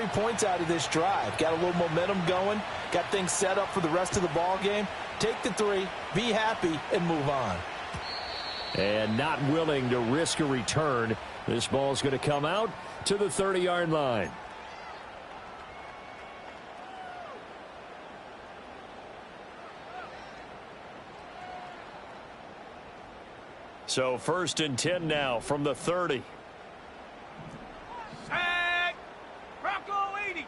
points out of this drive. Got a little momentum going. Got things set up for the rest of the ball game. Take the 3, be happy, and move on. And not willing to risk a return. This ball's going to come out to the 30-yard line. So 1st and 10 now from the 30. Sack! Bronco 80.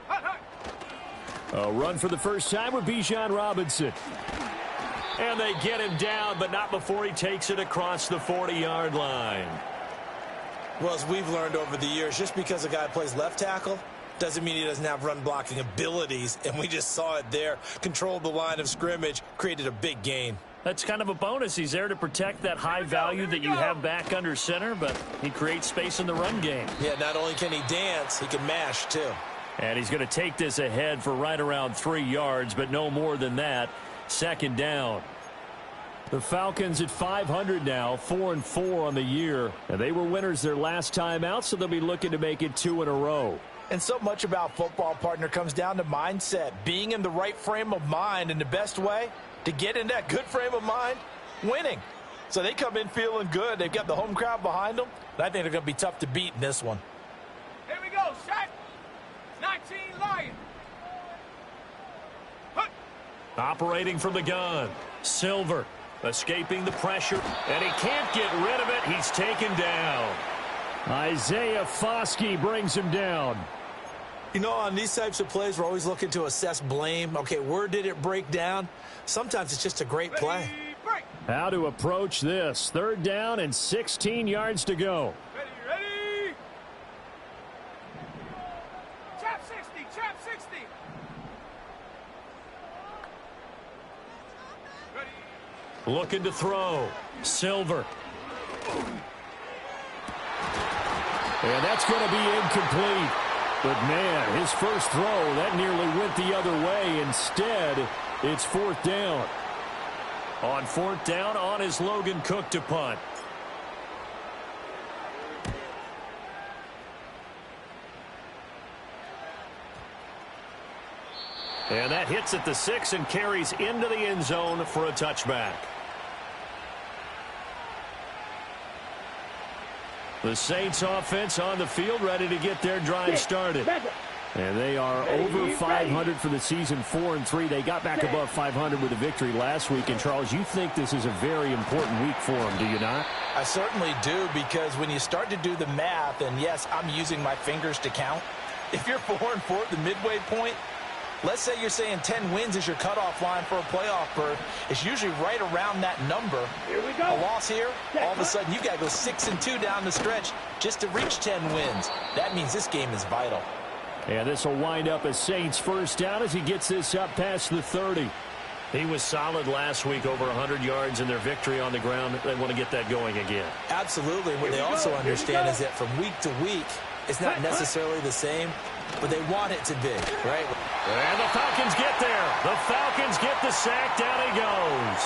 Hut, hut. A run for the first time with Bijan Robinson. And they get him down, but not before he takes it across the 40-yard line. Well, as we've learned over the years, just because a guy plays left tackle doesn't mean he doesn't have run-blocking abilities, and we just saw it there. Controlled the line of scrimmage, created a big gain. That's kind of a bonus. He's there to protect that high value that you have back under center, but he creates space in the run game. Yeah, not only can he dance, he can mash, too. And he's going to take this ahead for right around 3 yards, but no more than that. 2nd down. The Falcons at 500 now, 4-4 on the year. And they were winners their last time out, so they'll be looking to make it 2 in a row. And so much about football, partner, comes down to mindset. Being in the right frame of mind, and the best way to get in that good frame of mind, winning. So they come in feeling good. They've got the home crowd behind them. And I think they're going to be tough to beat in this one. Here we go, shot. 19 Lions. Hut. Operating from the gun. Silver escaping the pressure. And he can't get rid of it. He's taken down. Isaiah Foskey brings him down. You know, on these types of plays, we're always looking to assess blame. Okay, where did it break down? Sometimes it's just a great play. Break. How to approach this. 3rd down and 16 yards to go. Ready. Trap 60, trap 60. Ready. Looking to throw. Silver. And that's going to be incomplete. But, man, his first throw, that nearly went the other way. Instead, it's 4th down. On 4th down, on is Logan Cook to punt. And that hits at the 6 and carries into the end zone for a touchback. The Saints offense on the field, ready to get their drive started. And they are over 500 for the season, 4-3. They got back above 500 with a victory last week. And, Charles, you think this is a very important week for them, do you not? I certainly do, because when you start to do the math, and, yes, I'm using my fingers to count. If you're 4-4 at the midway point, let's say you're saying 10 wins is your cutoff line for a playoff berth. It's usually right around that number. Here we go. A loss here, all of a sudden you've got to go 6-2 down the stretch just to reach 10 wins. That means this game is vital. And this will wind up as Saints first down as he gets this up past the 30. He was solid last week, over 100 yards in their victory on the ground. They want to get that going again. Absolutely. What they also understand is that from week to week, it's not necessarily the same, but they want it to be, right? And the Falcons get there. The Falcons get the sack. Down he goes.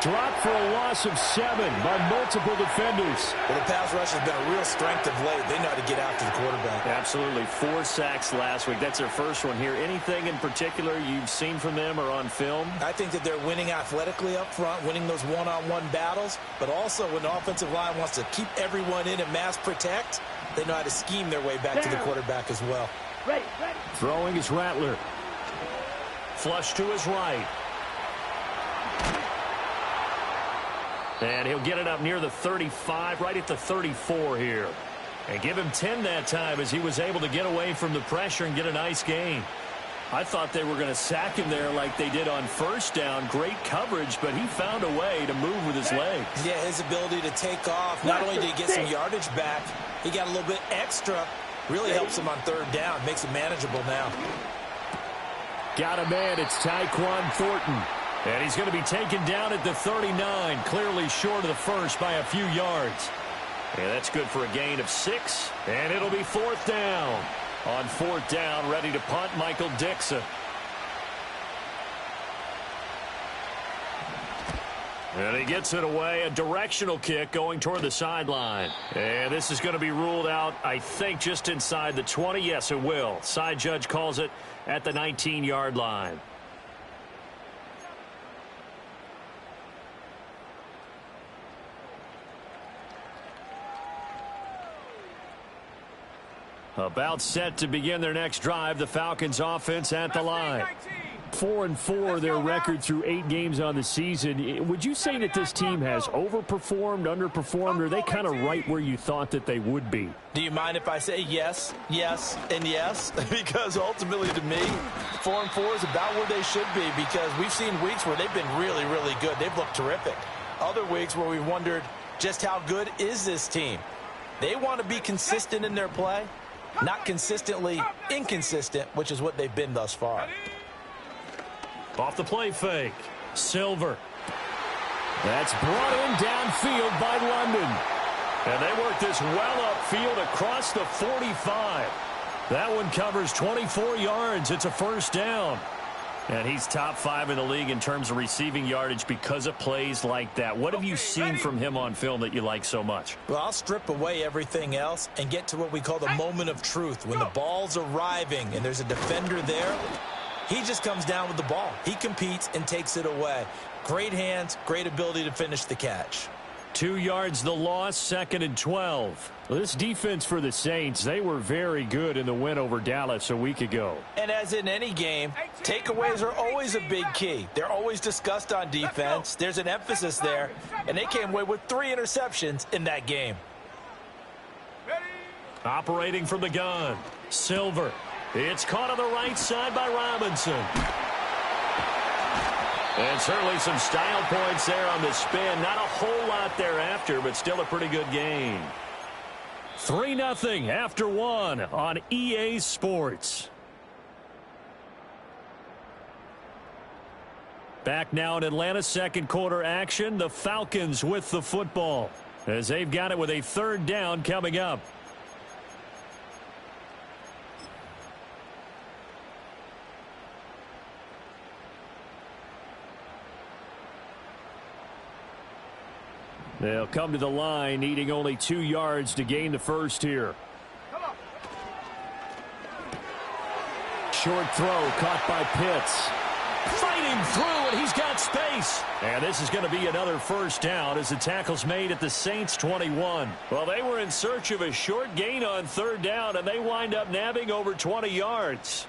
Dropped for a loss of 7 by multiple defenders. Well, the pass rush has been a real strength of late. They know how to get after the quarterback. Absolutely. 4 sacks last week. That's their first one here. Anything in particular you've seen from them or on film? I think that they're winning athletically up front, winning those one-on-one battles, but also when the offensive line wants to keep everyone in and mass protect, they know how to scheme their way back to the quarterback as well. Ready. Throwing is Rattler. Flush to his right. And he'll get it up near the 35, right at the 34 here. And give him 10 that time as he was able to get away from the pressure and get a nice gain. I thought they were going to sack him there like they did on first down. Great coverage, but he found a way to move with his legs. Yeah, his ability to take off. Not only did he get some yardage back, he got a little bit extra. Really helps him on 3rd down. Makes it manageable now. Got a man. It's Tyquan Thornton. And he's going to be taken down at the 39, clearly short of the first by a few yards. And that's good for a gain of 6, and it'll be 4th down. On 4th down, ready to punt, Michael Dixon. And he gets it away, a directional kick going toward the sideline. And this is going to be ruled out, I think, just inside the 20. Yes, it will. Side judge calls it at the 19-yard line. About set to begin their next drive, the Falcons offense at the line. 4-4 their record through 8 games on the season. Would you say that this team has overperformed, underperformed, or are they kind of right where you thought that they would be? Do you mind if I say yes, yes, and yes? Because ultimately to me, 4-4 is about where they should be, because we've seen weeks where they've been really, really good. They've looked terrific. Other weeks where we've wondered just how good is this team. They want to be consistent in their play, not consistently inconsistent, which is what they've been thus far. Off the play fake. Silver. That's brought in downfield by London. And they work this well upfield across the 45. That one covers 24 yards. It's a first down. And he's top 5 in the league in terms of receiving yardage because of plays like that. What have you seen from him on film that you like so much? Well, I'll strip away everything else and get to what we call the moment of truth. When the ball's arriving and there's a defender there, he just comes down with the ball. He competes and takes it away. Great hands, great ability to finish the catch. 2 yards the loss, 2nd and 12. Well, this defense for the Saints, they were very good in the win over Dallas a week ago. And as in any game, takeaways are always a big key. They're always discussed on defense. There's an emphasis there, and they came away with 3 interceptions in that game. Operating from the gun, Silver. It's caught on the right side by Robinson. And certainly some style points there on the spin. Not a whole lot thereafter, but still a pretty good game. 3-0 after 1 on EA Sports. Back now in Atlanta, second quarter action. The Falcons with the football as they've got it with a 3rd down coming up. They'll come to the line, needing only 2 yards to gain the first here. Short throw caught by Pitts. Fighting through, and he's got space. And this is going to be another first down as the tackle's made at the Saints' 21. Well, they were in search of a short gain on 3rd down, and they wind up nabbing over 20 yards.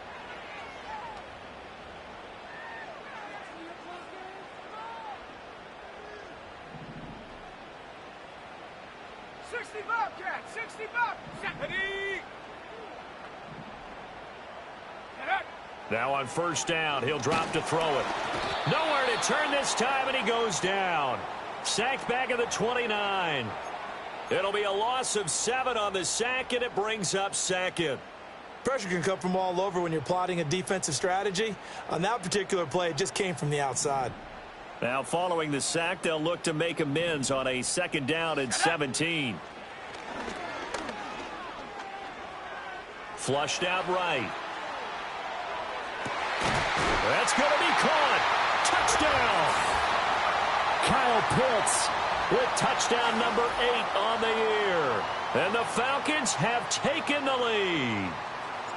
Now on first down, he'll drop to throw it. Nowhere to turn this time, and he goes down. Sacked back at the 29. It'll be a loss of 7 on the sack, and it brings up 2nd. Pressure can come from all over when you're plotting a defensive strategy. On that particular play, it just came from the outside. Now following the sack, they'll look to make amends on a 2nd down and 17. Flushed out right. That's going to be caught. Touchdown. Kyle Pitts with touchdown number 8 on the year. And the Falcons have taken the lead.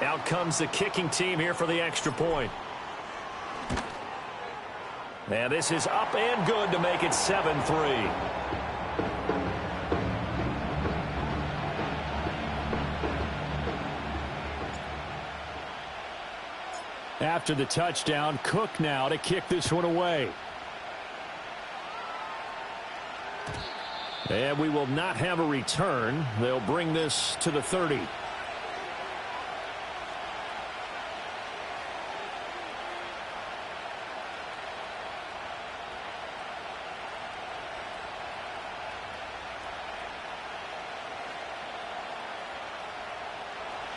Out comes the kicking team here for the extra point. And this is up and good to make it 7-3. After the touchdown, Cook now to kick this one away. And we will not have a return. They'll bring this to the 30.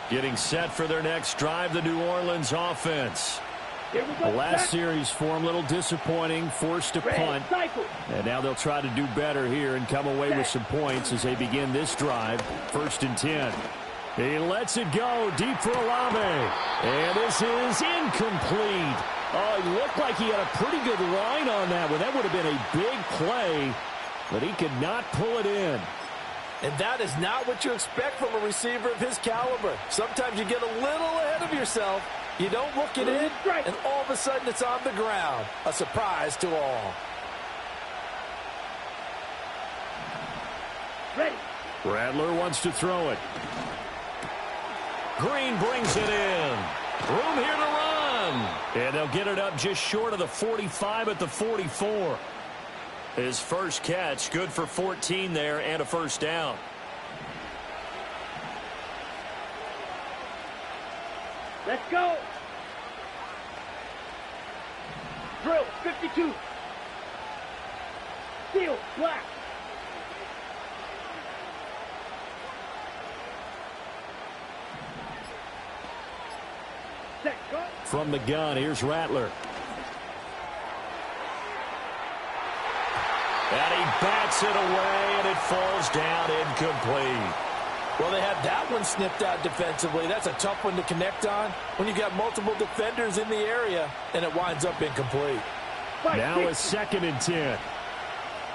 Getting set for their next drive, the New Orleans offense. The last series for them, a little disappointing, forced to punt. And now they'll try to do better here and come away with some points as they begin this drive. 1st and 10. He lets it go deep for Olave. And this is incomplete. Oh, he looked like he had a pretty good line on that one. That would have been a big play, but he could not pull it in. And that is not what you expect from a receiver of his caliber. Sometimes you get a little ahead of yourself. You don't look it in, and all of a sudden it's on the ground. A surprise to all. Ready. Rattler wants to throw it. Green brings it in. Room here to run. And they'll get it up just short of the 45 at the 44. His first catch, good for 14 there and a first down. Let's go. Drill, 52. Steel, black. Set, go. From the gun, here's Rattler. And he bats it away, and it falls down incomplete. Well, they had that one snipped out defensively. That's a tough one to connect on when you got multiple defenders in the area, and it winds up incomplete. Now a 2nd and 10.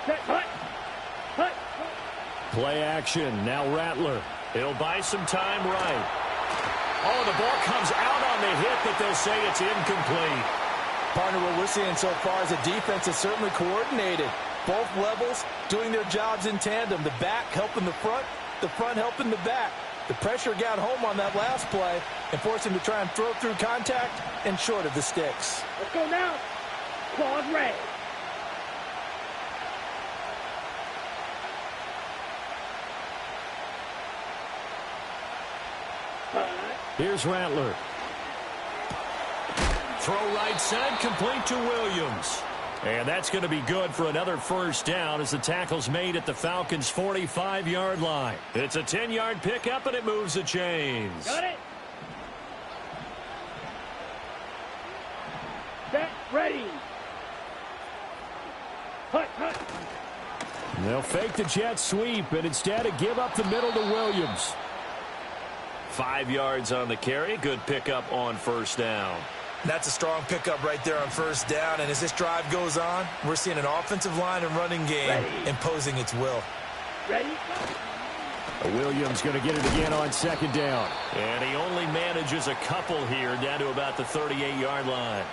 Set, hut. Hut. Play action. Now Rattler. He'll buy some time right. Oh, the ball comes out on the hit, but they'll say it's incomplete. Partner, what we're seeing so far is the defense is certainly coordinated. Both levels doing their jobs in tandem. The back helping the front helping the back. The pressure got home on that last play and forced him to try and throw through contact and short of the sticks. Let's go now. Claws red. Here's Rattler. Throw right side, complete to Williams. And that's going to be good for another first down as the tackle's made at the Falcons' 45-yard line. It's a 10-yard pickup, and it moves the chains. Got it. Set, ready. Hut, hut. They'll fake the jet sweep, and instead give up the middle to Williams. 5 yards on the carry. Good pickup on first down. That's a strong pickup right there on first down. And as this drive goes on, we're seeing an offensive line and running game imposing its will. Ready? Williams going to get it again on 2nd down. And he only manages a couple here down to about the 38-yard line.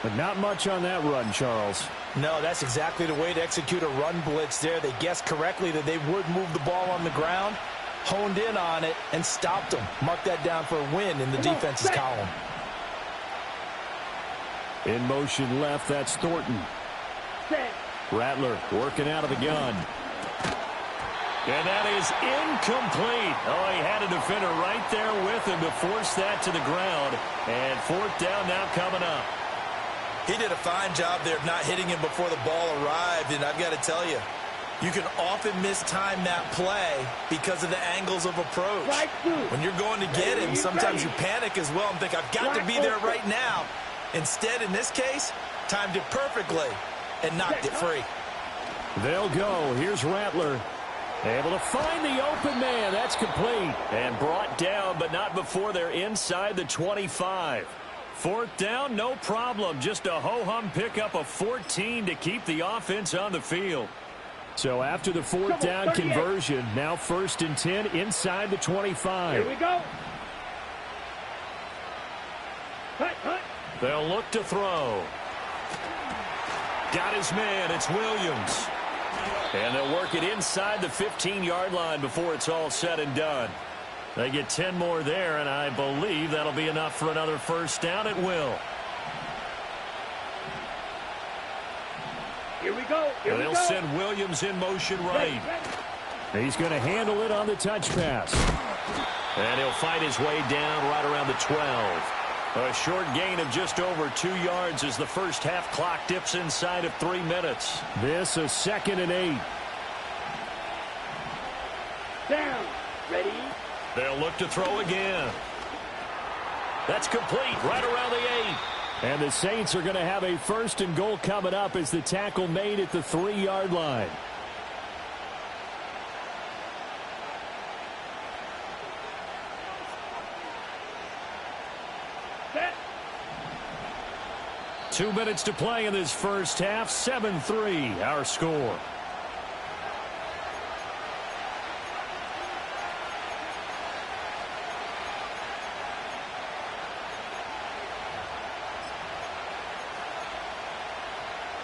But not much on that run, Charles. No, that's exactly the way to execute a run blitz there. They guessed correctly that they would move the ball on the ground, honed in on it, and stopped them. Mark that down for a win in the defense's column. In motion left, that's Thornton. Set. Rattler working out of the gun. And that is incomplete. Oh, he had a defender right there with him to force that to the ground. And 4th down now coming up. He did a fine job there of not hitting him before the ball arrived. And I've got to tell you, you can often mistime that play because of the angles of approach. When you're going to get him, sometimes you panic as well and think, I've got to be there right now. Instead, in this case, timed it perfectly and knocked it free. They'll go. Here's Rattler. Able to find the open man. That's complete. And brought down, but not before they're inside the 25. 4th down, no problem. Just a ho-hum pickup of 14 to keep the offense on the field. So after the 4th down conversion, now 1st and 10 inside the 25. Here we go. Hut, hut. They'll look to throw. Got his man. It's Williams. And they'll work it inside the 15-yard line before it's all said and done. They get 10 more there, and I believe that'll be enough for another first down. It will. Here we go. Here They'll we go. send Williams in motion right. He's going to handle it on the touch pass. And he'll fight his way down right around the 12. A short gain of just over 2 yards as the first half clock dips inside of 3 minutes. This a 2nd and 8. Down. Ready? They'll look to throw again. That's complete right around the 8. And the Saints are going to have a 1st and goal coming up as the tackle made at the 3-yard line. 2 minutes to play in this first half. 7-3 our score.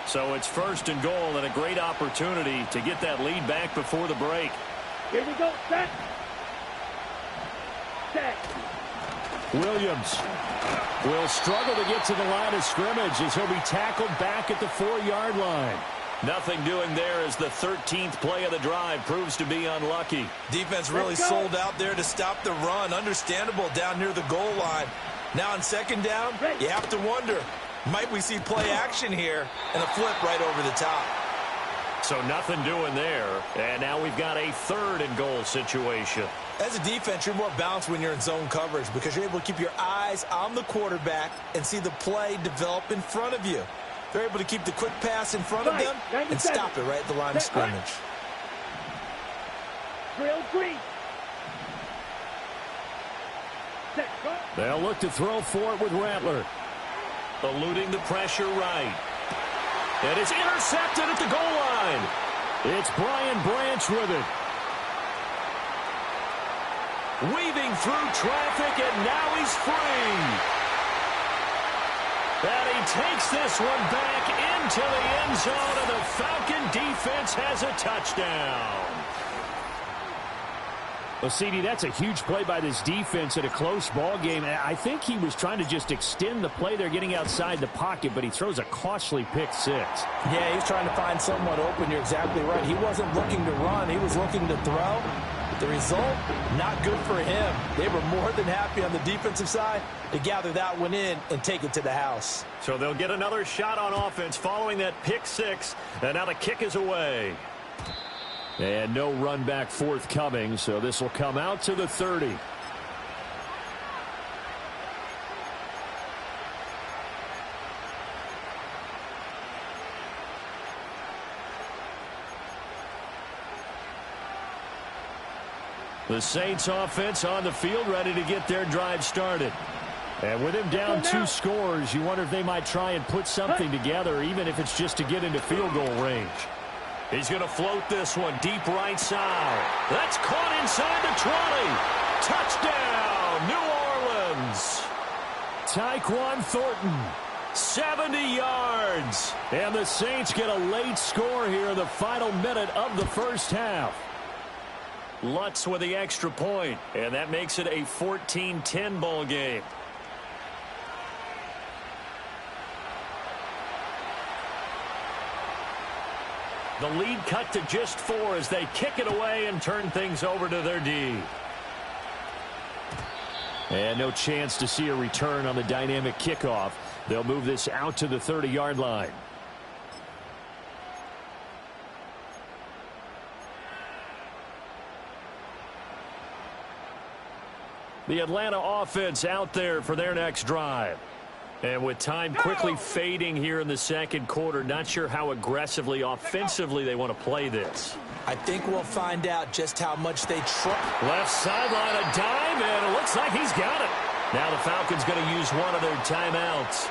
So it's first and goal and a great opportunity to get that lead back before the break. Here we go, set. Set. Williams will struggle to get to the line of scrimmage as he'll be tackled back at the 4-yard line. Nothing doing there as the 13th play of the drive proves to be unlucky. Defense really sold out there to stop the run. Understandable down near the goal line. Now on second down, you have to wonder, might we see play action here and a flip right over the top? So nothing doing there. And now we've got a third and goal situation. As a defense, you're more balanced when you're in zone coverage because you're able to keep your eyes on the quarterback and see the play develop in front of you. They're able to keep the quick pass in front of them and stop it right at the line of scrimmage. Drill green. Set. Go. They'll look to throw for it with Rattler. Eluding the pressure right. It is intercepted at the goal line. It's Brian Branch with it. Weaving through traffic, and now he's free. And he takes this one back into the end zone, and the Falcon defense has a touchdown. Well, CD, that's a huge play by this defense at a close ball game. I think he was trying to just extend the play there, getting outside the pocket, but he throws a costly pick six. Yeah, he's trying to find someone open. You're exactly right. He wasn't looking to run. He was looking to throw. The result, not good for him. They were more than happy on the defensive side to gather that one in and take it to the house. So they'll get another shot on offense following that pick six, and now the kick is away. And no run back forthcoming, so this will come out to the 30. The Saints offense on the field, ready to get their drive started. And with him down 2 scores, you wonder if they might try and put something together, even if it's just to get into field goal range. He's going to float this one deep right side. That's caught inside the 20. Touchdown, New Orleans. Tyquan Thornton, 70 yards. And the Saints get a late score here in the final minute of the first half. Lutz with the extra point, and that makes it a 14-10 ball game. The lead cut to just 4 as they kick it away and turn things over to their D. And no chance to see a return on the dynamic kickoff. They'll move this out to the 30-yard line. The Atlanta offense out there for their next drive. And with time quickly fading here in the second quarter, not sure how aggressively, offensively they want to play this. I think we'll find out just how much they try. Left sideline, a dime, and it looks like he's got it. Now the Falcons going to use one of their timeouts,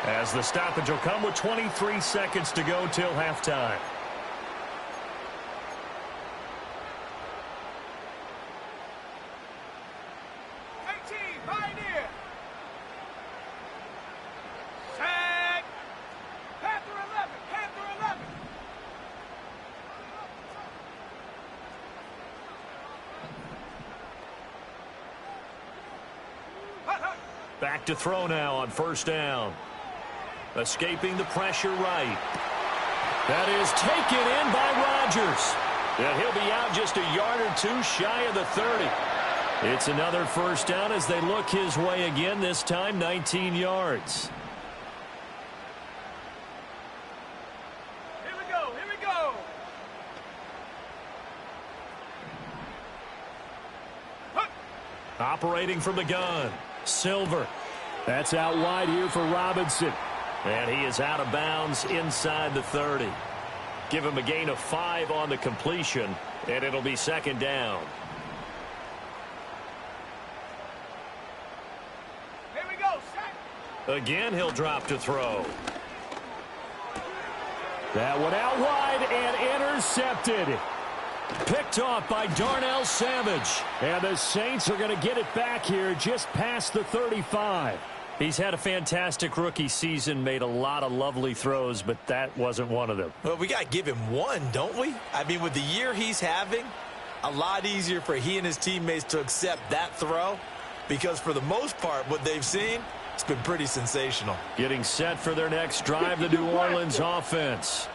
as the stoppage will come with 23 seconds to go till halftime. Back to throw now on first down. Escaping the pressure right. That is taken in by Rodgers. And he'll be out just a yard or 2 shy of the 30. It's another first down as they look his way again, this time 19 yards. Here we go, here we go. Operating from the gun, Silver. That's out wide here for Robinson. And he is out of bounds inside the 30. Give him a gain of 5 on the completion, and it'll be second down. Here we go, set. Again, he'll drop to throw. That one out wide and intercepted. Picked off by Darnell Savage. And the Saints are going to get it back here just past the 35. He's had a fantastic rookie season, made a lot of lovely throws, but that wasn't one of them. Well, we got to give him one, don't we? I mean, with the year he's having, a lot easier for he and his teammates to accept that throw, because for the most part, what they've seen, it's been pretty sensational. Getting set for their next drive, the New Orleans offense.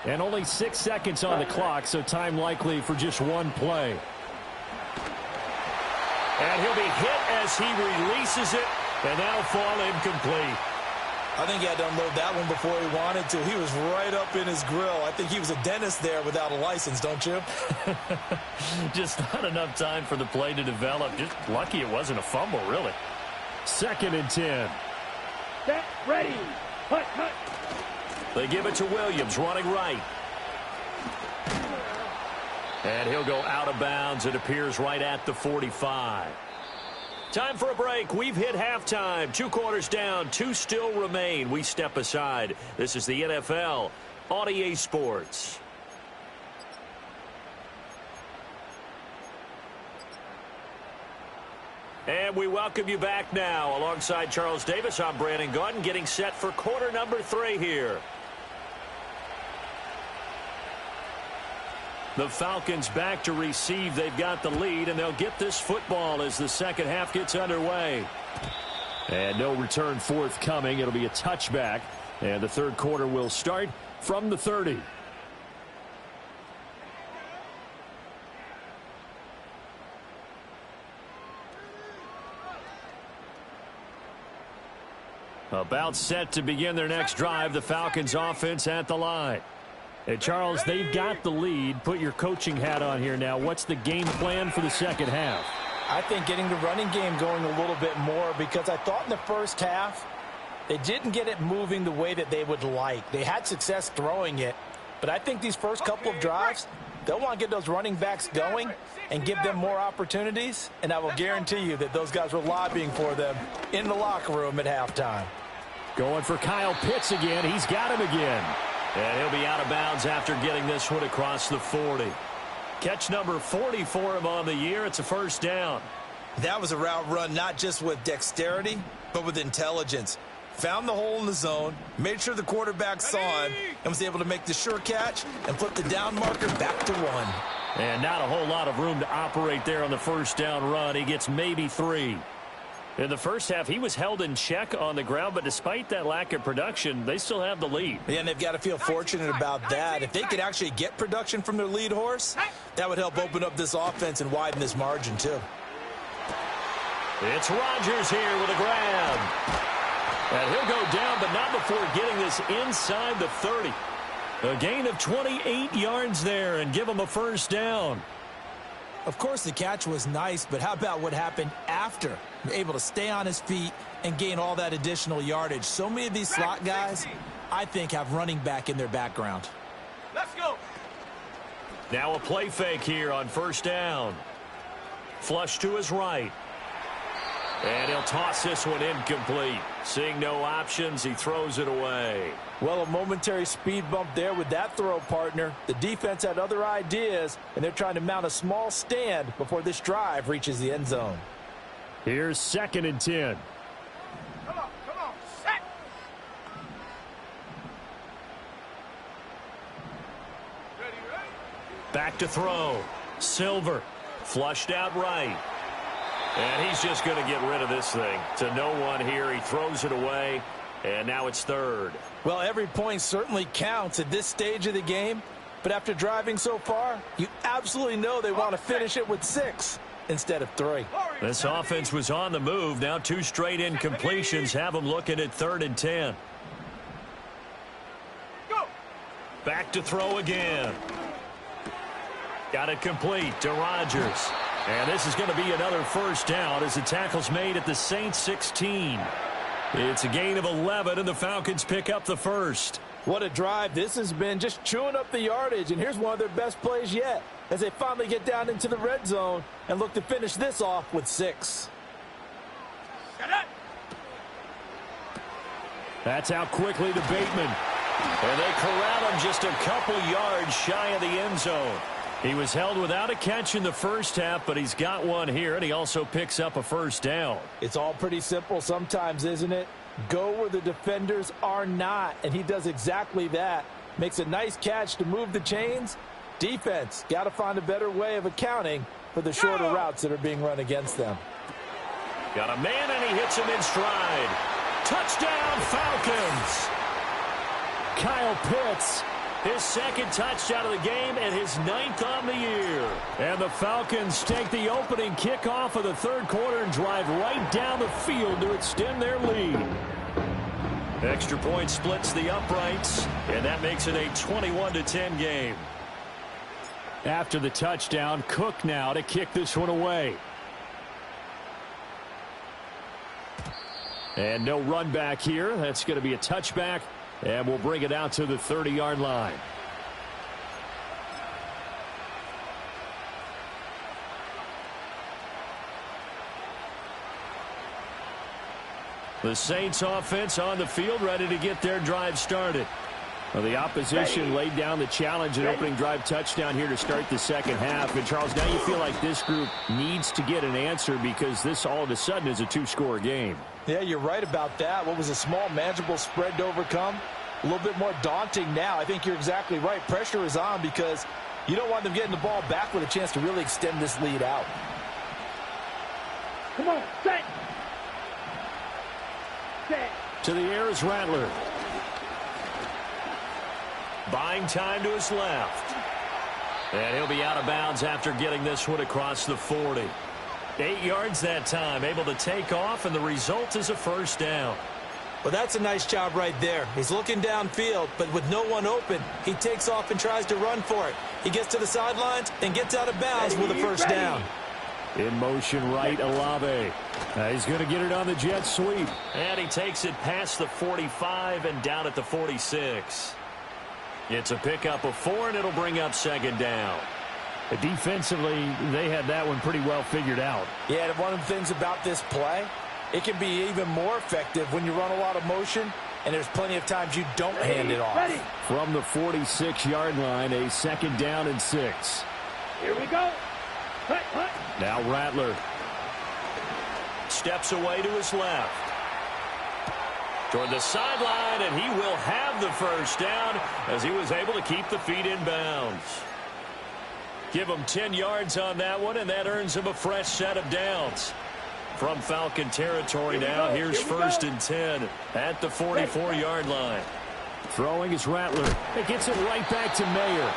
And only 6 seconds on the clock, so time likely for just one play. And he'll be hit as he releases it, and that'll fall incomplete. I think he had to unload that one before he wanted to. He was right up in his grill. I think he was a dentist there without a license, don't you? Just not enough time for the play to develop. Just lucky it wasn't a fumble, really. 2nd and 10. Set, ready. Hut, hut. They give it to Williams, running right. And he'll go out of bounds. It appears right at the 45. Time for a break. We've hit halftime. 2 quarters down. 2 still remain. We step aside. This is the NFL on EA Sports. And we welcome you back now. Alongside Charles Davis, I'm Brandon Gaudin, getting set for quarter number 3 here. The Falcons back to receive. They've got the lead, and they'll get this football as the second half gets underway. And no return forthcoming. It'll be a touchback. And the third quarter will start from the 30. About set to begin their next drive. The Falcons offense at the line. Hey, Charles, they've got the lead. Put your coaching hat on here now. What's the game plan for the second half? I think getting the running game going a little bit more, because I thought in the first half they didn't get it moving the way that they would like. They had success throwing it, but I think these first couple of drives, they'll want to get those running backs going and give them more opportunities, and I will guarantee you that those guys were lobbying for them in the locker room at halftime. Going for Kyle Pitts again. He's got him again. And he'll be out of bounds after getting this one across the 40. Catch number 40 for him on the year. It's a first down. That was a route run not just with dexterity, but with intelligence. Found the hole in the zone, made sure the quarterback saw him, and was able to make the sure catch and flip the down marker back to 1. And not a whole lot of room to operate there on the first down run. He gets maybe 3. In the first half, he was held in check on the ground, but despite that lack of production, they still have the lead. Yeah, and they've got to feel fortunate about that. If they could actually get production from their lead horse, that would help open up this offense and widen this margin, too. It's Rodgers here with a grab. And he'll go down, but not before getting this inside the 30. A gain of 28 yards there, and give him a first down. Of course, the catch was nice, but how about what happened after? Able to stay on his feet and gain all that additional yardage. So many of these slot guys, I think, have running back in their background. Let's go. Now a play fake here on first down. Flush to his right. And he'll toss this one incomplete. Seeing no options, he throws it away. Well, a momentary speed bump there with that throw, partner. The defense had other ideas, and they're trying to mount a small stand before this drive reaches the end zone. Here's 2nd and 10. Come on, set. Ready. Back to throw. Silver. Flushed out right. And he's just going to get rid of this thing. To no one here. He throws it away. And now it's 3rd. Well, every point certainly counts at this stage of the game. But after driving so far, you absolutely know they want to finish it with 6 instead of 3. This offense was on the move. Now 2 straight incompletions have them looking at 3rd and 10. Go. Back to throw again. Got it complete to Rodgers. And this is going to be another first down as the tackle's made at the Saints 16. It's a gain of 11, and the Falcons pick up the first. What a drive this has been, just chewing up the yardage. And here's one of their best plays yet as they finally get down into the red zone and look to finish this off with 6. Shut up. That's out quickly to Bateman. And they corral him just a couple yards shy of the end zone. He was held without a catch in the first half, but he's got one here, and he also picks up a first down. It's all pretty simple sometimes, isn't it? Go where the defenders are not, and he does exactly that. Makes a nice catch to move the chains. Defense, got to find a better way of accounting for the shorter routes that are being run against them. Got a man, and he hits him in stride. Touchdown, Falcons! Kyle Pitts, his second touchdown of the game and his 9th on the year. And the Falcons take the opening kickoff of the third quarter and drive right down the field to extend their lead. Extra point splits the uprights, and that makes it a 21-10 game. After the touchdown, Cook now to kick this one away. And no run back here. That's going to be a touchback. And we'll bring it out to the 30-yard line. The Saints offense on the field, ready to get their drive started. Well, the opposition laid down the challenge and opening drive touchdown here to start the second half. And, Charles, now you feel like this group needs to get an answer because this all of a sudden is a two-score game. Yeah, you're right about that. What was a small, manageable spread to overcome? A little bit more daunting now. I think you're exactly right. Pressure is on because you don't want them getting the ball back with a chance to really extend this lead out. Come on, set. Set. To the air is Rattler. Buying time to his left. And he'll be out of bounds after getting this one across the 40. 8 yards that time, able to take off, and the result is a first down. Well, that's a nice job right there. He's looking downfield, but with no one open, he takes off and tries to run for it. He gets to the sidelines and gets out of bounds with a first down. In motion right, Olave. He's going to get it on the jet sweep. And he takes it past the 45 and down at the 46. It's a pickup of 4, and it'll bring up second down. Defensively, they had that one pretty well figured out. Yeah, one of the things about this play, it can be even more effective when you run a lot of motion, and there's plenty of times you don't hand it off. From the 46-yard line, a second down and 6. Here we go. Hut, hut. Now Rattler. Steps away to his left. Toward the sideline, and he will have the first down as he was able to keep the feet in bounds. Give him 10 yards on that one, and that earns him a fresh set of downs. From Falcon territory now, here's first and 10 at the 44-yard line. Throwing is Rattler. It gets it right back to Mayer.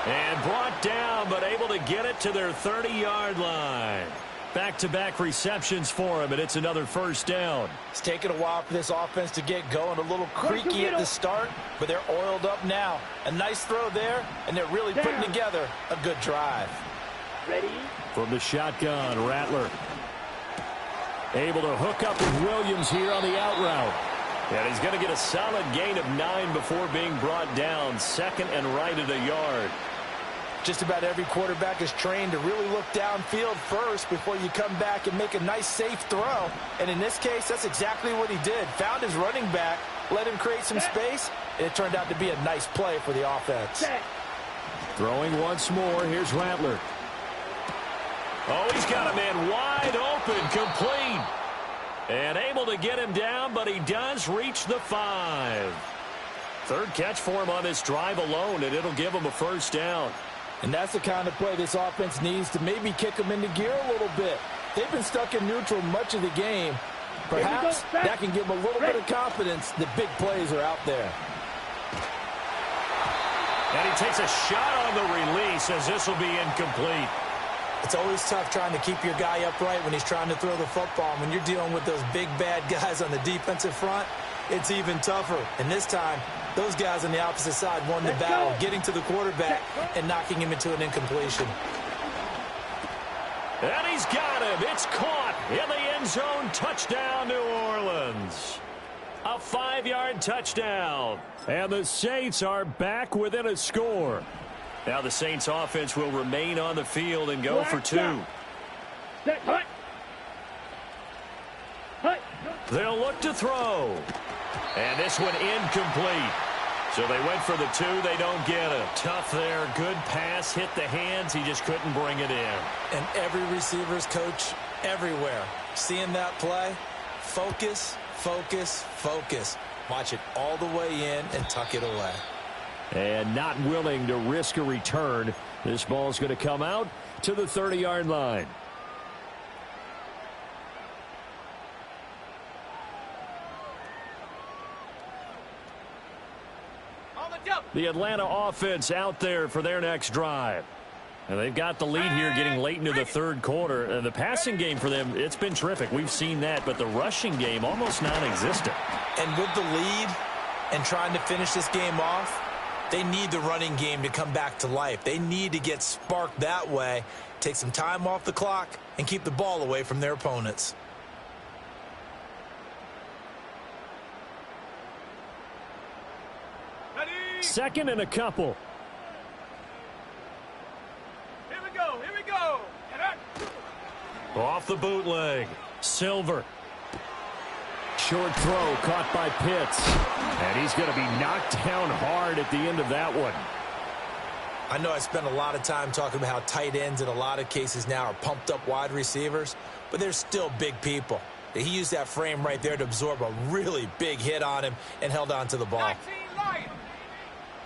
And brought down, but able to get it to their 30-yard line. Back-to-back receptions for him, and it's another first down. It's taken a while for this offense to get going. A little creaky at the start, but they're oiled up now. A nice throw there, and they're really putting together a good drive. Ready? From the shotgun, Rattler. Able to hook up with Williams here on the out route. And he's going to get a solid gain of 9 before being brought down. Second and right at a yard. Just about every quarterback is trained to really look downfield first before you come back and make a nice, safe throw. And in this case, that's exactly what he did. Found his running back, let him create some space, and it turned out to be a nice play for the offense. Throwing once more, here's Rattler. Oh, he's got a man wide open, complete. And able to get him down, but he does reach the 5. Third catch for him on this drive alone, and it'll give him a first down. And that's the kind of play this offense needs to maybe kick them into gear a little bit. They've been stuck in neutral much of the game. Perhaps that can give them a little bit of confidence that big plays are out there. And he takes a shot on the release as this will be incomplete. It's always tough trying to keep your guy upright when he's trying to throw the football. When you're dealing with those big, bad guys on the defensive front, it's even tougher. And this time, those guys on the opposite side won the battle, getting to the quarterback and knocking him into an incompletion. And he's got him. It's caught in the end zone. Touchdown, New Orleans. A 5-yard touchdown. And the Saints are back within a score. Now the Saints offense will remain on the field and go for 2. They'll look to throw. And this one incomplete. So they went for the 2. They don't get it. Tough there. Good pass. Hit the hands. He just couldn't bring it in. And every receiver's coach everywhere. Seeing that play, focus, focus, focus. Watch it all the way in and tuck it away. And not willing to risk a return. This ball's going to come out to the 30-yard line. The Atlanta offense out there for their next drive. And they've got the lead here getting late into the third quarter. And the passing game for them, it's been terrific. We've seen that, but the rushing game almost non-existent. And with the lead and trying to finish this game off, they need the running game to come back to life. They need to get sparked that way, take some time off the clock, and keep the ball away from their opponents. Second and a couple. Here we go. Here we go. Off the bootleg. Silver. Short throw caught by Pitts. And he's going to be knocked down hard at the end of that one. I know I spent a lot of time talking about how tight ends in a lot of cases now are pumped up wide receivers, but they're still big people. He used that frame right there to absorb a really big hit on him and held on to the ball. 19 Lions.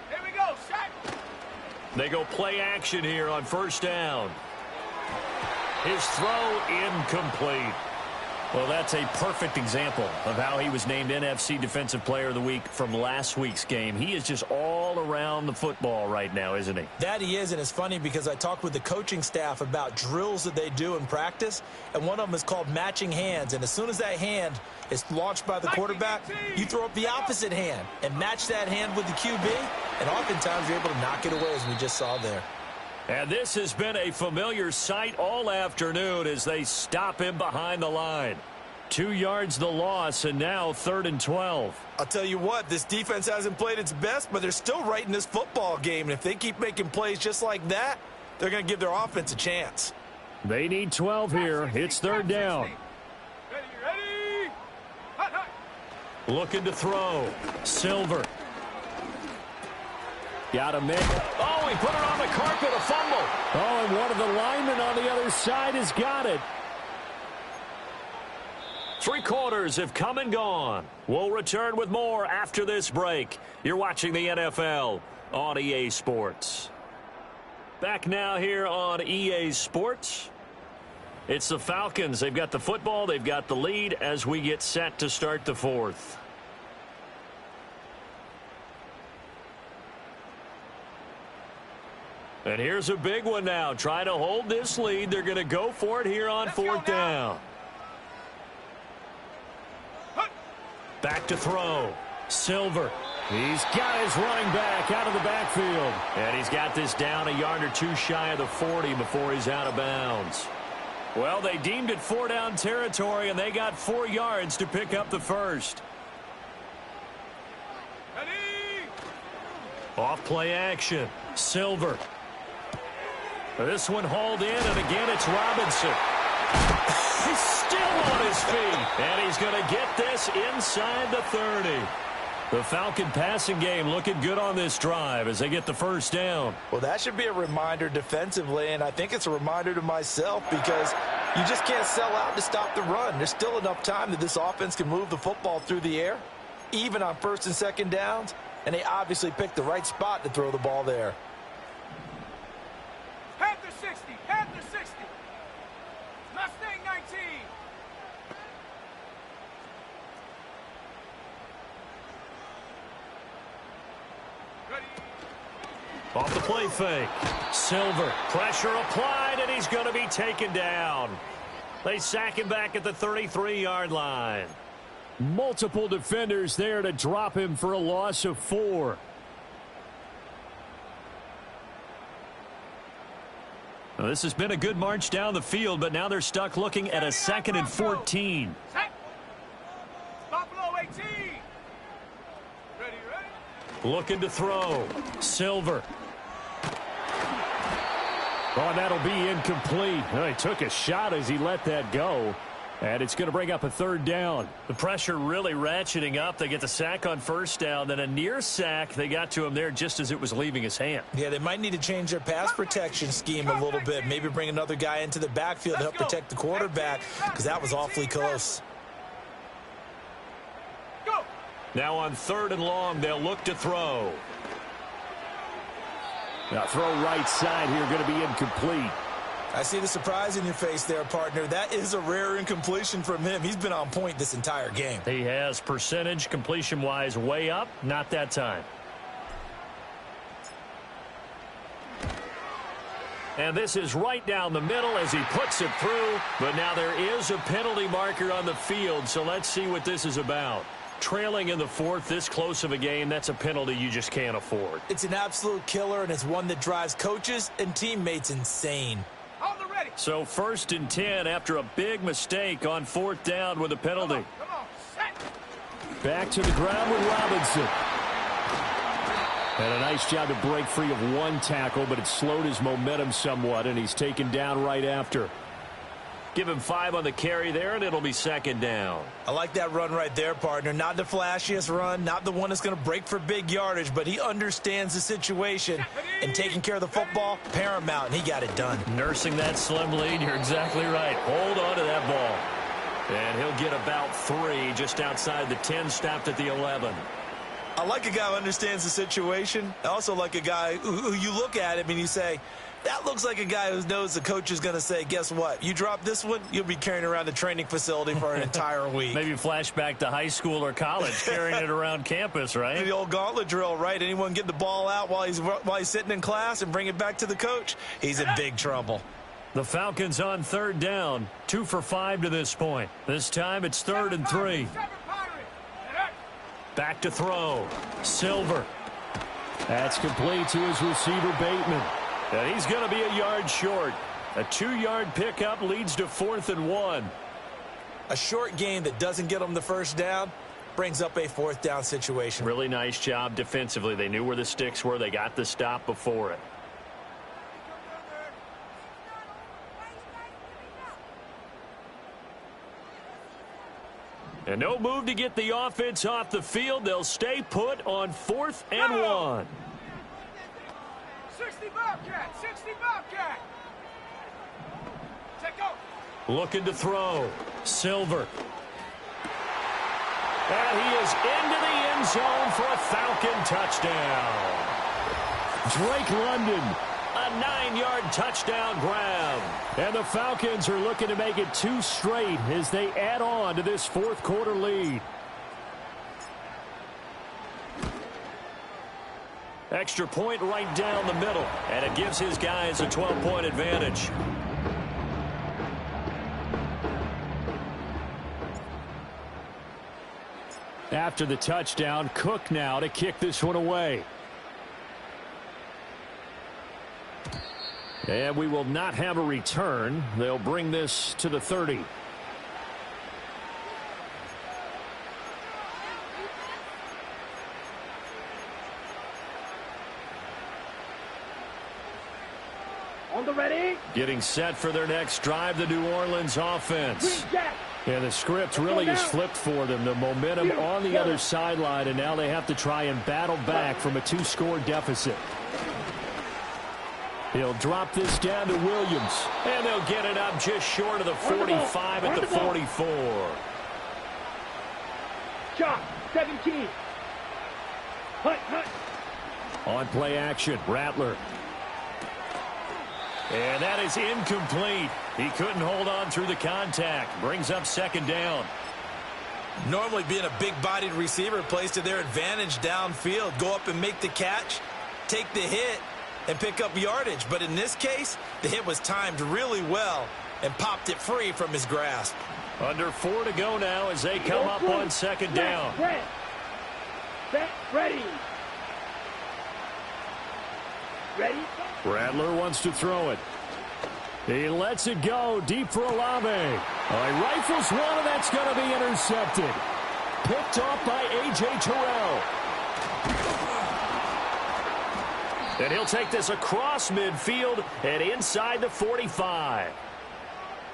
Here we go, shot. They go play action here on first down. His throw incomplete. Well, that's a perfect example of how he was named NFC Defensive Player of the Week from last week's game. He is just all around the football right now, isn't he? That he is, and it's funny because I talked with the coaching staff about drills that they do in practice, and one of them is called matching hands. And as soon as that hand is launched by the quarterback, you throw up the opposite hand and match that hand with the QB, and oftentimes you're able to knock it away, as we just saw there. And this has been a familiar sight all afternoon as they stop him behind the line. 2 yards the loss, and now 3rd and 12. I'll tell you what, this defense hasn't played its best, but they're still right in this football game. And if they keep making plays just like that, they're going to give their offense a chance. They need 12 here. It's 3rd down. Ready. Hut, hut. Looking to throw. Silver. Got him in. Oh, he put it on the carpet, a fumble. Oh, and one of the linemen on the other side has got it. 3 quarters have come and gone. We'll return with more after this break. You're watching the NFL on EA Sports. Back now here on EA Sports. It's the Falcons. They've got the football. They've got the lead as we get set to start the 4th. And here's a big one now. Try to hold this lead. They're going to go for it here on 4th down. Back to throw. Silver. He's got his running back out of the backfield. And he's got this down a yard or 2 shy of the 40 before he's out of bounds. Well, they deemed it 4-down territory, and they got 4 yards to pick up the first. Ready. Off play action. Silver. This one hauled in, and again it's Robinson. He's still on his feet, and he's going to get this inside the 30. The Falcon passing game looking good on this drive as they get the first down. Well, that should be a reminder defensively, and I think it's a reminder to myself because you just can't sell out to stop the run. There's still enough time that this offense can move the football through the air, even on 1st and 2nd downs, and they obviously picked the right spot to throw the ball there. Panther 60. Panther 60. Mustang 19. Ready. Off the play fake. Silver. Pressure applied, and he's going to be taken down. They sack him back at the 33-yard line. Multiple defenders there to drop him for a loss of 4. Well, this has been a good march down the field, but now they're stuck looking at a 2nd and 14. Set. Buffalo 18. Ready. Looking to throw. Silver. Oh, and that'll be incomplete. Well, he took a shot as he let that go. And it's going to bring up a third down. The pressure really ratcheting up. They get the sack on first down, then a near sack. They got to him there just as it was leaving his hand. Yeah, they might need to change their pass protection scheme a little bit. Maybe bring another guy into the backfield to help protect the quarterback, because that was awfully close. Now on 3rd and long, they'll look to throw. Now throw right side here, going to be incomplete. I see the surprise in your face there, partner. That is a rare incompletion from him. He's been on point this entire game. He has percentage completion-wise way up. Not that time. And this is right down the middle as he puts it through. But now there is a penalty marker on the field, so let's see what this is about. Trailing in the 4th, this close of a game, that's a penalty you just can't afford. It's an absolute killer, and it's one that drives coaches and teammates insane. So 1st and 10 after a big mistake on 4th down with a penalty. Come on, set. Back to the ground with Robinson. And a nice job to break free of one tackle, but it slowed his momentum somewhat, and he's taken down right after. Give him 5 on the carry there, and it'll be 2nd down. I like that run right there, partner. Not the flashiest run, not the one that's going to break for big yardage, but he understands the situation, and taking care of the football, paramount, and he got it done. Nursing that slim lead, you're exactly right. Hold on to that ball. And he'll get about 3 just outside the 10, stopped at the 11. I like a guy who understands the situation. I also like a guy who you look at him and you say, that looks like a guy who knows the coach is going to say, guess what? You drop this one, you'll be carrying around the training facility for an entire week. Maybe flashback to high school or college, carrying it around campus, right? The old gauntlet drill, right? Anyone get the ball out while he's sitting in class and bring it back to the coach? He's in big trouble. The Falcons on 3rd down, 2 for 5 to this point. This time it's 3rd and 3. Back to throw. Silver. That's complete to his receiver, Bateman. And he's going to be a yard short. A 2-yard pickup leads to 4th and 1. A short game that doesn't get them the first down brings up a 4th down situation. Really nice job defensively. They knew where the sticks were. They got the stop before it. And no move to get the offense off the field. They'll stay put on 4th and 1. 60 Bobcat, 60 Bobcat. Check out. Looking to throw. Silver. And he is into the end zone for a Falcon touchdown. Drake London. A 9-yard touchdown grab. And the Falcons are looking to make it 2 straight as they add on to this 4th quarter lead. Extra point right down the middle, and it gives his guys a 12-point advantage. After the touchdown, Cook now to kick this one away. And we will not have a return. They'll bring this to the 30. On the ready. Getting set for their next drive, the New Orleans offense. And the script really is flipped for them. The momentum on the other sideline, and now they have to try and battle back from a 2-score deficit. He'll drop this down to Williams. And they'll get it up just short of the 45 at the 44. Shot, 17. Hut. On play action, Rattler. And that is incomplete. He couldn't hold on through the contact. Brings up 2nd down. Normally being a big-bodied receiver plays to their advantage downfield. Go up and make the catch, take the hit, and pick up yardage. But in this case, the hit was timed really well and popped it free from his grasp. Under 4 to go now as they come up on 2nd down. Ready. Rattler wants to throw it. He lets it go deep for Olave. He rifles one, and that's going to be intercepted. Picked off by A.J. Terrell. And he'll take this across midfield and inside the 45.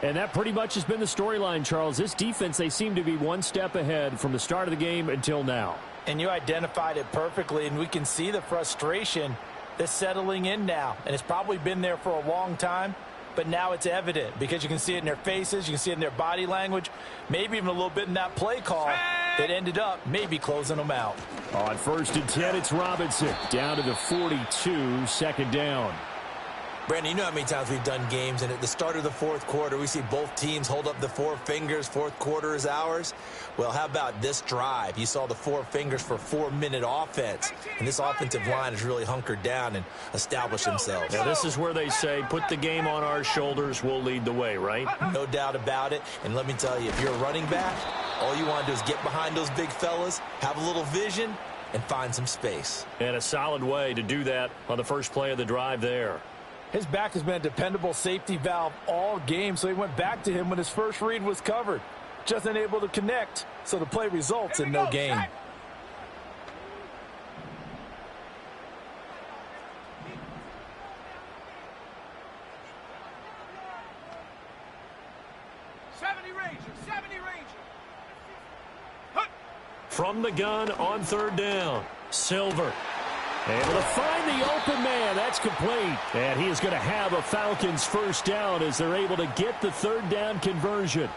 And that pretty much has been the storyline, Charles. This defense, they seem to be one step ahead from the start of the game until now. And you identified it perfectly, and we can see the frustration that's settling in now. And it's probably been there for a long time, but now it's evident because you can see it in their faces, you can see it in their body language, maybe even a little bit in that play call that ended up maybe closing them out. On 1st and 10, it's Robinson down to the 42, second down. Brandon, you know how many times we've done games, and at the start of the fourth quarter, we see both teams hold up the four fingers, fourth quarter is ours. Well, how about this drive? You saw the four fingers for 4-minute offense, and this offensive line has really hunkered down and established themselves. Now, this is where they say, put the game on our shoulders, we'll lead the way, right? No doubt about it, and let me tell you, if you're a running back, all you want to do is get behind those big fellas, have a little vision, and find some space. And a solid way to do that on the first play of the drive there. His back has been a dependable safety valve all game, so he went back to him when his first read was covered. Just unable to connect, so the play results in no gain. Set. 70 Ranger. From the gun on 3rd down, Silver. Able to find the open man. That's complete. And he is going to have a Falcons first down as they're able to get the 3rd down conversion.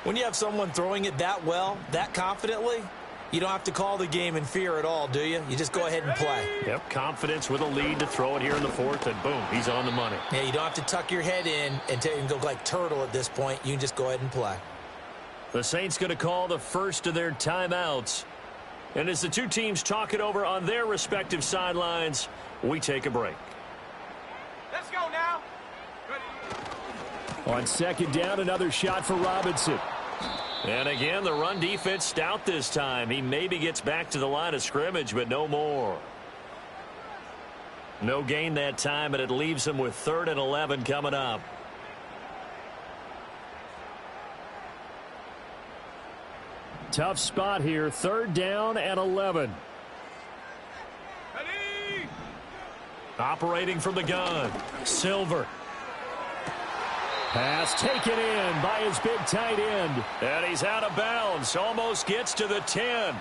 When you have someone throwing it that well, that confidently, you don't have to call the game in fear at all, do you? You just go ahead and play. Yep, confidence with a lead to throw it here in the 4th, and boom, he's on the money. Yeah, you don't have to tuck your head in and go like turtle at this point. You can just go ahead and play. The Saints going to call the first of their timeouts. And as the two teams talk it over on their respective sidelines, we take a break. Let's go now. Ready. On 2nd down, another shot for Robinson. And again, the run defense stout this time. He maybe gets back to the line of scrimmage, but no more. No gain that time, and it leaves him with 3rd and 11 coming up. Tough spot here, 3rd down and 11. Ready. Operating from the gun, Silver. Pass taken in by his big tight end. And he's out of bounds, almost gets to the 10.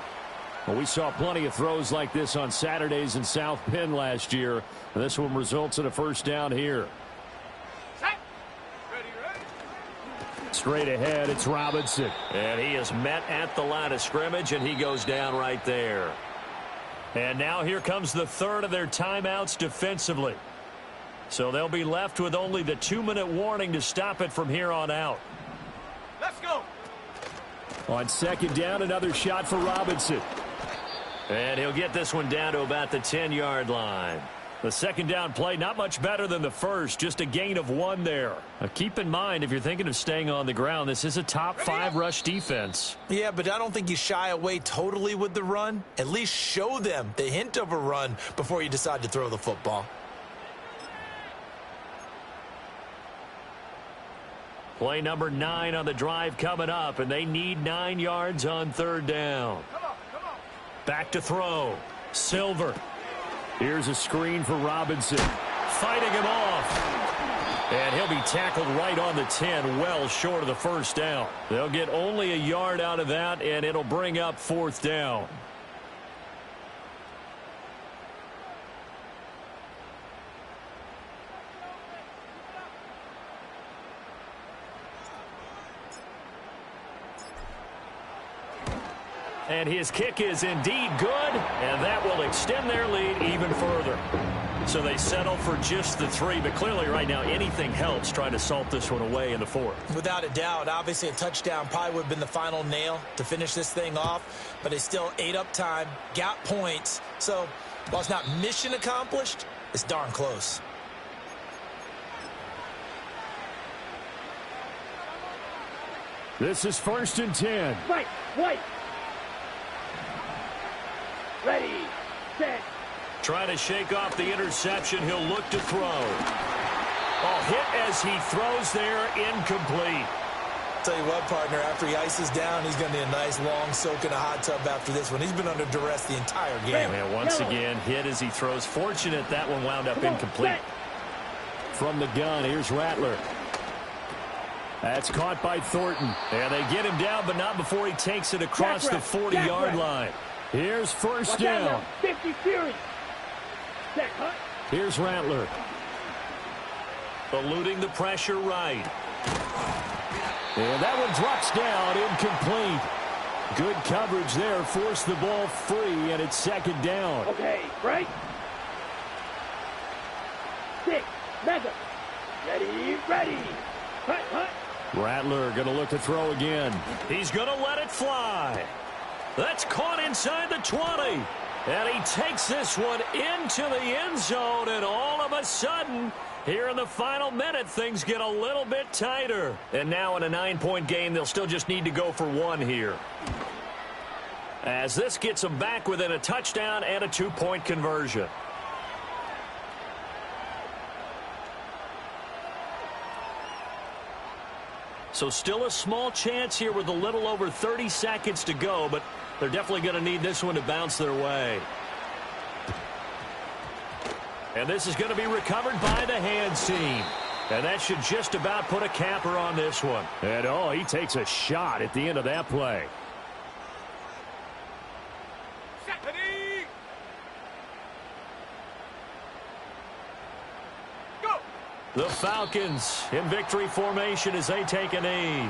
Well, we saw plenty of throws like this on Saturdays in South Bend last year. And this one results in a first down here. Set. Ready. Straight ahead, it's Robinson. And he is met at the line of scrimmage, and he goes down right there. And now here comes the 3rd of their timeouts defensively. So they'll be left with only the 2-minute warning to stop it from here on out. Let's go. On 2nd down, another shot for Robinson. And he'll get this one down to about the 10-yard line. The 2nd down play, not much better than the first, just a gain of 1 there. Now keep in mind, if you're thinking of staying on the ground, this is a top 5 rush defense. Yeah, but I don't think you shy away totally with the run. At least show them the hint of a run before you decide to throw the football. Play number 9 on the drive coming up, and they need 9 yards on 3rd down. Come on. Back to throw. Silver. Here's a screen for Robinson. Fighting him off. And he'll be tackled right on the 10, well short of the first down. They'll get only a yard out of that, and it'll bring up 4th down. And his kick is indeed good, and that will extend their lead even further. So they settle for just the 3, but clearly right now anything helps trying to salt this one away in the 4th. Without a doubt, obviously a touchdown probably would have been the final nail to finish this thing off, but they still ate up time, got points. So while it's not mission accomplished, it's darn close. This is 1st and 10. Wait. Ready. Set. Trying to shake off the interception. He'll look to throw. Oh, hit as he throws there, incomplete. Tell you what, partner, after he ices down, he's going to need a nice long soak in a hot tub after this one. He's been under duress the entire game. And once again, hit as he throws. Fortunate that one wound up incomplete. From the gun, here's Rattler. That's caught by Thornton. And they get him down, but not before he takes it across the 40-yard line. Here's first down. 50 series. Here's Rattler. Eluding the pressure right. And that one drops down, incomplete. Good coverage there, forced the ball free, and it's second down. Okay, right. 6, mega. Ready. Hut. Rattler going to look to throw again. He's going to let it fly. That's caught inside the 20. And he takes this one into the end zone, and all of a sudden, here in the final minute, things get a little bit tighter. And now in a 9-point game, they'll still just need to go for one here. As this gets them back within a touchdown and a 2-point conversion. So still a small chance here with a little over 30 seconds to go, but they're definitely going to need this one to bounce their way. And this is going to be recovered by the hands team. And that should just about put a capper on this one. And he takes a shot at the end of that play. The Falcons in victory formation as they take a knee.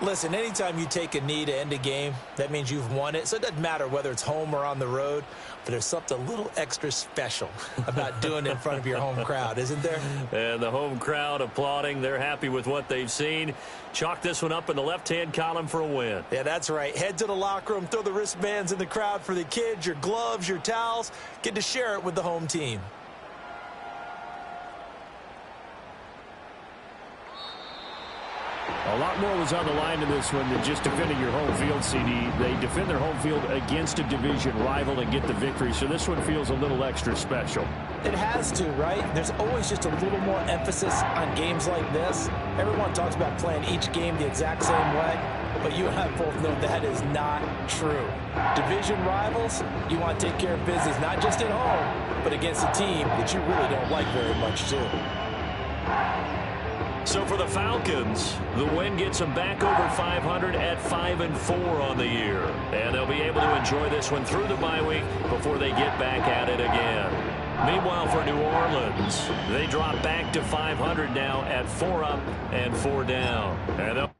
Listen, anytime you take a knee to end a game, that means you've won it. So it doesn't matter whether it's home or on the road, but there's something a little extra special about doing it in front of your home crowd, isn't there? And the home crowd applauding. They're happy with what they've seen. Chalk this one up in the left-hand column for a win. Yeah, that's right. Head to the locker room, throw the wristbands in the crowd for the kids, your gloves, your towels. Get to share it with the home team. A lot more was on the line in this one than just defending your home field, CD. They defend their home field against a division rival and get the victory, so this one feels a little extra special. It has to, right? There's always just a little more emphasis on games like this. Everyone talks about playing each game the exact same way, but you and I both know that is not true. Division rivals, you want to take care of business not just at home, but against a team that you really don't like very much, too. So for the Falcons, the win gets them back over 500 at 5-4 on the year. And they'll be able to enjoy this one through the bye week before they get back at it again. Meanwhile, for New Orleans, they drop back to 500 now at 4 up and 4 down. And